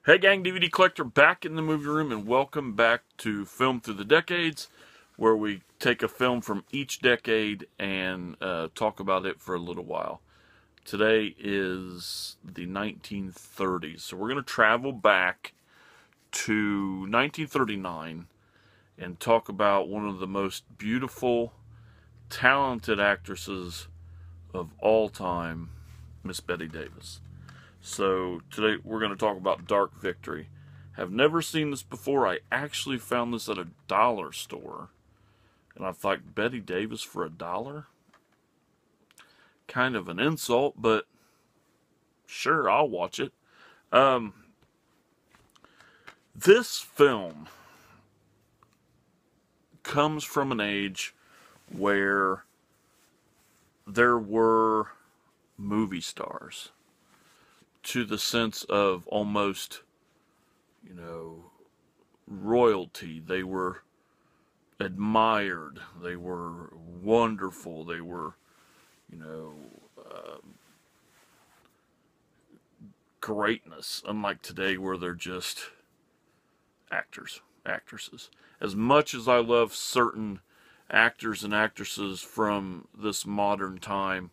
Hey gang, DVD collector back in the movie room, and welcome back to Film Through the Decades, where we take a film from each decade and talk about it for a little while. Today is the 1930s, so we're going to travel back to 1939 and talk about one of the most beautiful, talented actresses of all time, Miss Bette Davis. So today we're going to talk about Dark Victory. Have never seen this before. I actually found this at a dollar store. And I thought, Bette Davis for $1? Kind of an insult, but sure, I'll watch it. This film comes from an age where there were movie stars, to the sense of almost, royalty. They were admired. They were wonderful. They were, greatness. Unlike today, where they're just actors, actresses. As much as I love certain actors and actresses from this modern time,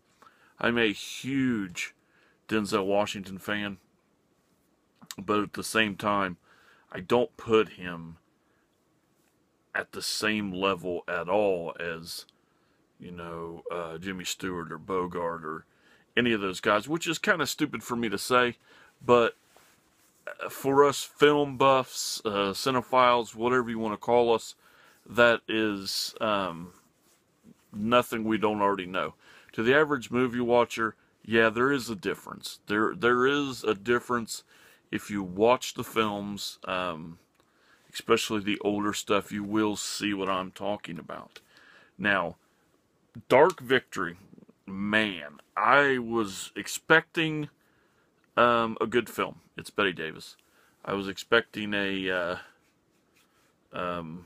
I'm a huge Denzel Washington fan, but at the same time, I don't put him at the same level at all as, Jimmy Stewart or Bogart or any of those guys, which is kind of stupid for me to say, but for us film buffs, cinephiles, whatever you want to call us, that is nothing we don't already know. To the average movie watcher, yeah, there is a difference. There is a difference if you watch the films, especially the older stuff. You will see what I'm talking about. Now, Dark Victory, man, I was expecting a good film. It's Bette Davis. I was expecting I don't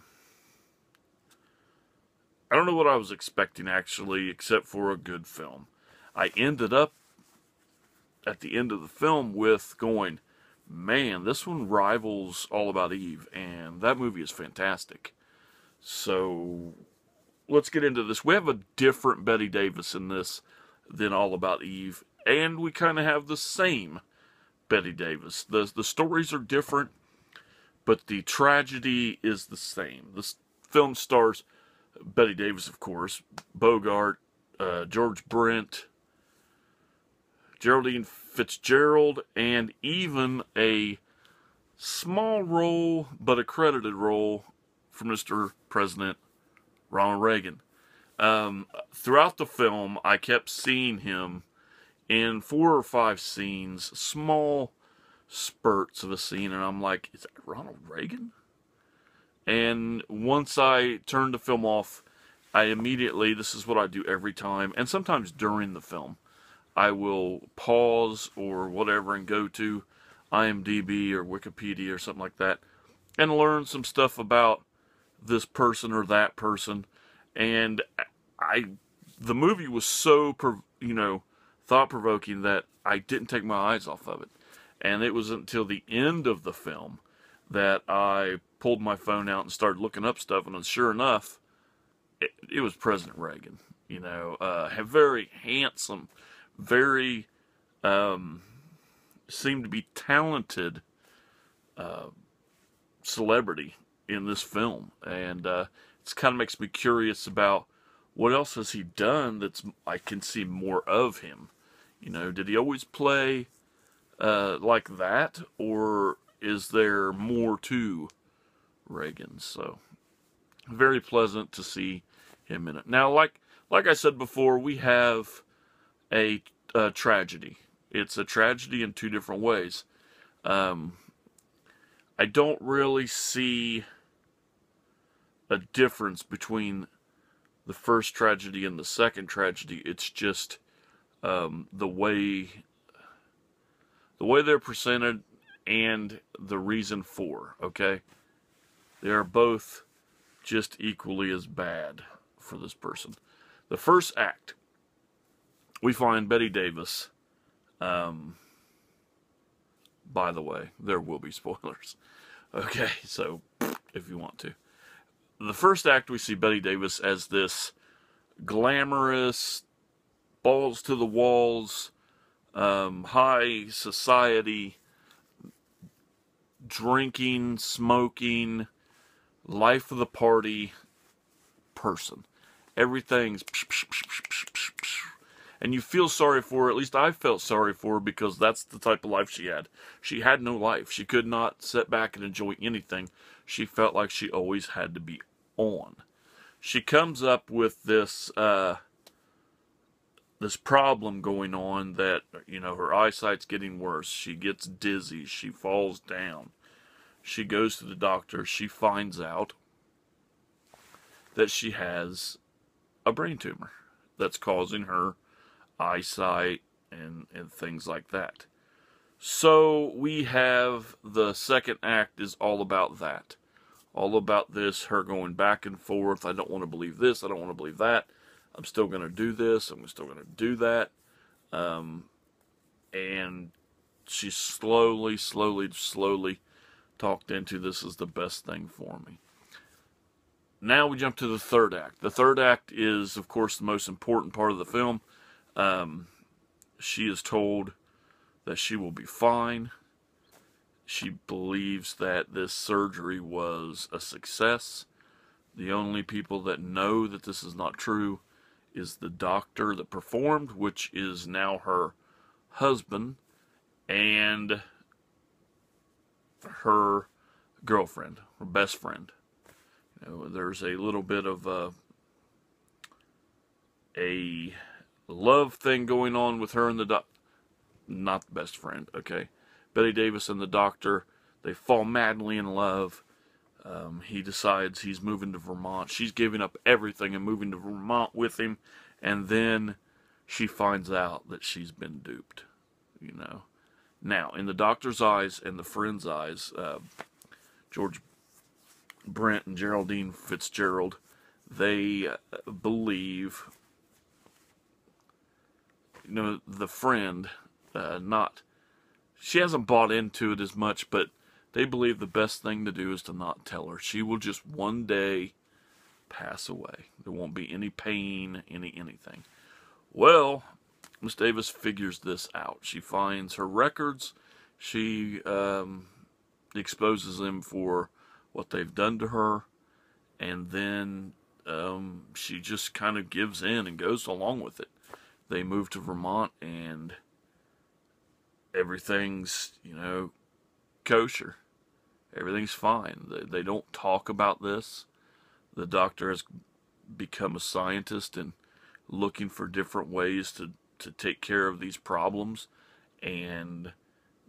know what I was expecting, actually, except for a good film. I ended up at the end of the film with going, man, this one rivals All About Eve, and that movie is fantastic. So let's get into this. We have a different Bette Davis in this than All About Eve, and we kind of have the same Bette Davis. The stories are different, but the tragedy is the same. This film stars Bette Davis, of course, Bogart, George Brent, Geraldine Fitzgerald, and even a small role, but a credited role, for Mr. President Ronald Reagan. Throughout the film, I kept seeing him in 4 or 5 scenes, small spurts of a scene, and I'm like, is that Ronald Reagan? And once I turned the film off, I immediately, this is what I do every time, and sometimes during the film, I will pause or whatever and go to IMDb or Wikipedia or something like that and learn some stuff about this person or that person. And the movie was so, thought-provoking that I didn't take my eyes off of it. And it was until the end of the film that I pulled my phone out and started looking up stuff, and sure enough, it was President Reagan. Very handsome, very seemed to be talented celebrity in this film, and it kind of makes me curious about what else has he done I can see more of him. Did he always play like that, or is there more to Reagan? So very pleasant to see him in it. Now, like I said before, we have a tragedy. It's a tragedy in 2 different ways. I don't really see a difference between the first tragedy and the second tragedy. It's just the way they're presented and the reason for, okay? They are both just equally as bad for this person. The first act, we find Bette Davis by by the way, there will be spoilers. Okay, so if you want to. The first act, we see Bette Davis as this glamorous, balls to the walls, high society, drinking, smoking, life of the party person. Everything's and you feel sorry for her. At least I felt sorry for her, because that's the type of life she had. She had no life. She could not sit back and enjoy anything. She felt like she always had to be on. She comes up with this this problem going on that, you know, her eyesight's getting worse. She gets dizzy. She falls down. She goes to the doctor. She finds out that she has a brain tumor that's causing her eyesight and things like that. So we have the second act is all about that. All about this, her going back and forth. I don't want to believe this. I don't want to believe that. I'm still going to do this. I'm still going to do that. And she slowly talked into, this is the best thing for me. Now we jump to the third act. The third act is, of course, the most important part of the film. She is told that she will be fine. She believes that this surgery was a success. The only people that know that this is not true is the doctor that performed, which is now her husband, and her girlfriend, her best friend. You know, there's a little bit of a love thing going on with her and the not the best friend, okay? Bette Davis and the doctor, they fall madly in love. He decides he's moving to Vermont. She's giving up everything and moving to Vermont with him. And then she finds out that she's been duped, you know. Now, in the doctor's eyes and the friend's eyes, George Brent and Geraldine Fitzgerald, they believe, you know, the friend, she hasn't bought into it as much, but they believe the best thing to do is to not tell her. She will just one day pass away. There won't be any pain, anything. Well, Miss Davis figures this out. She finds her records. She exposes them for what they've done to her, and then she just kind of gives in and goes along with it. They move to Vermont, and everything's, you know, kosher. Everything's fine. They don't talk about this. The doctor has become a scientist and looking for different ways to take care of these problems. And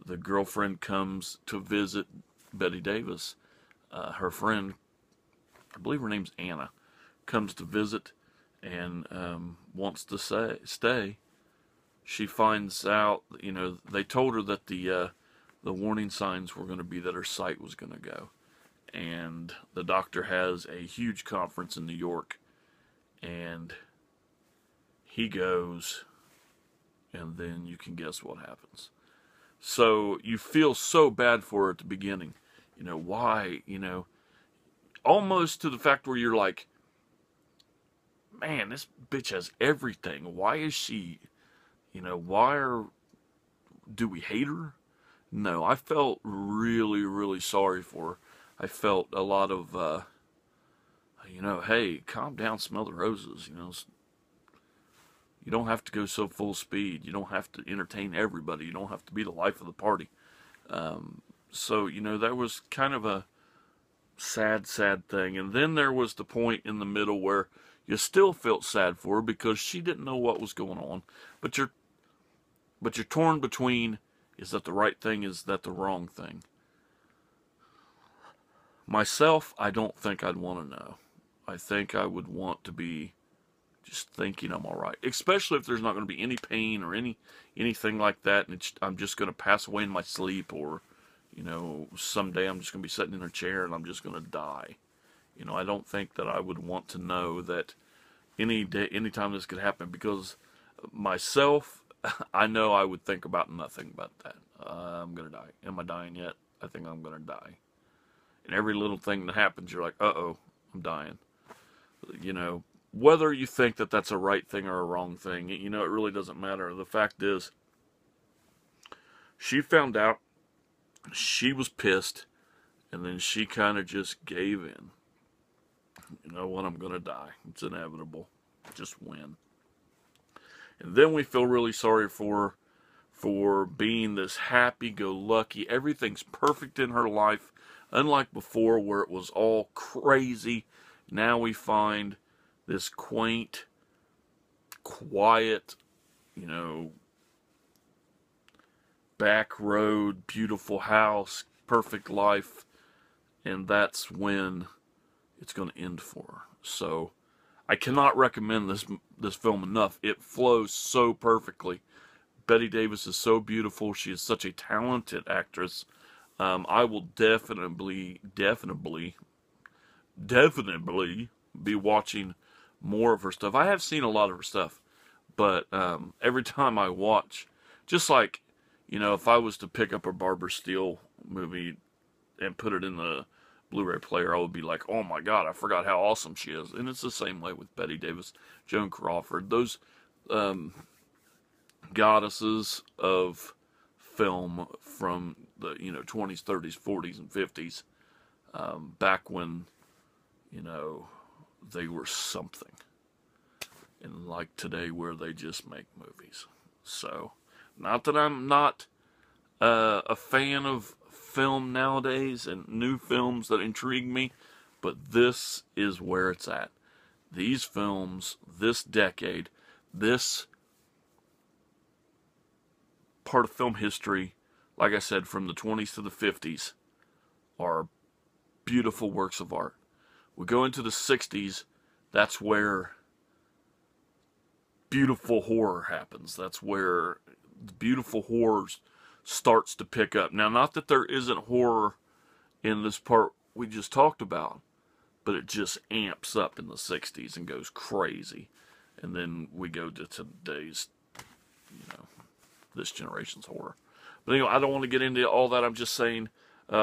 the girlfriend comes to visit Bette Davis. Her friend, I believe her name's Anna, comes to visit and wants to stay. She finds out, you know, they told her that the warning signs were going to be that her sight was going to go. And the doctor has a huge conference in New York, and he goes, and then you can guess what happens. So you feel so bad for her at the beginning. You know, why, you know, almost to the fact where you're like, man, this bitch has everything. Why is she, you know, do we hate her? No, I felt really sorry for her. I felt a lot of, you know, hey, calm down, smell the roses, you know. You don't have to go so full speed. You don't have to entertain everybody. You don't have to be the life of the party. So, you know, that was kind of a sad thing. And then there was the point in the middle where you still felt sad for her because she didn't know what was going on. But you're torn between, is that the right thing? Is that the wrong thing? Myself, I don't think I'd want to know. I think I would want to be just thinking I'm all right. Especially if there's not going to be any pain or anything like that, and I'm just going to pass away in my sleep, or, you know, someday I'm just going to be sitting in a chair and I'm just going to die. You know, I don't think that I would want to know that anytime this could happen, because myself, I know I would think about nothing but that. I'm going to die. die. Am I dying yet? I think I'm going to die. And every little thing that happens, you're like, uh-oh, I'm dying. You know, whether you think that that's a right thing or a wrong thing, you know, it really doesn't matter. The fact is, she found out, she was pissed, and then she kind of just gave in. You know what, I'm going to die. It's inevitable. Just win. And then we feel really sorry for being this happy-go-lucky. Everything's perfect in her life. Unlike before where it was all crazy, now we find this quaint, quiet, you know, back road, beautiful house, perfect life. And that's when it's going to end for her. So I cannot recommend this film enough. It flows so perfectly. Bette Davis is so beautiful. She is such a talented actress. I will definitely be watching more of her stuff. I have seen a lot of her stuff, but every time I watch, just like, you know, if I was to pick up a Barbara Steele movie and put it in the Blu-ray player, I would be like, oh my God, I forgot how awesome she is. And it's the same way with Bette Davis, Joan Crawford, those goddesses of film from the, you know, 20s, 30s, 40s, and 50s, back when, you know, they were something. And like today where they just make movies. So, not that I'm not a fan of film nowadays and new films that intrigue me, but this is where it's at. These films, this decade, this part of film history, like I said, from the 20s to the 50s, are beautiful works of art. We go into the 60s, that's where beautiful horror happens. That's where the beautiful horror starts to pick up. Now, not that there isn't horror in this part we just talked about, but it just amps up in the 60s and goes crazy. And then we go to today's, you know, this generation's horror. But anyway, I don't want to get into all that. I'm just saying,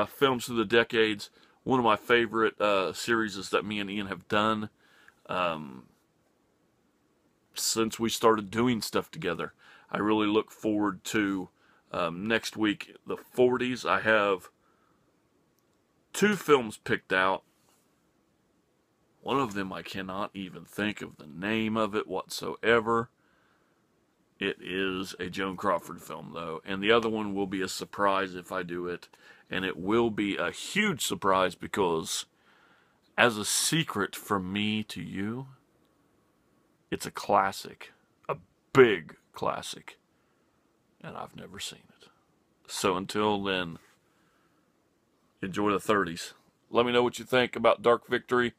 films through the decades. One of my favorite series that me and Ian have done since we started doing stuff together. I really look forward to next week, the 40s. I have 2 films picked out. One of them I cannot even think of the name of it whatsoever. It is a Joan Crawford film, though. And the other one will be a surprise if I do it. And it will be a huge surprise because, as a secret from me to you, it's a classic. A big classic. And I've never seen it. So until then, enjoy the 30s. Let me know what you think about Dark Victory.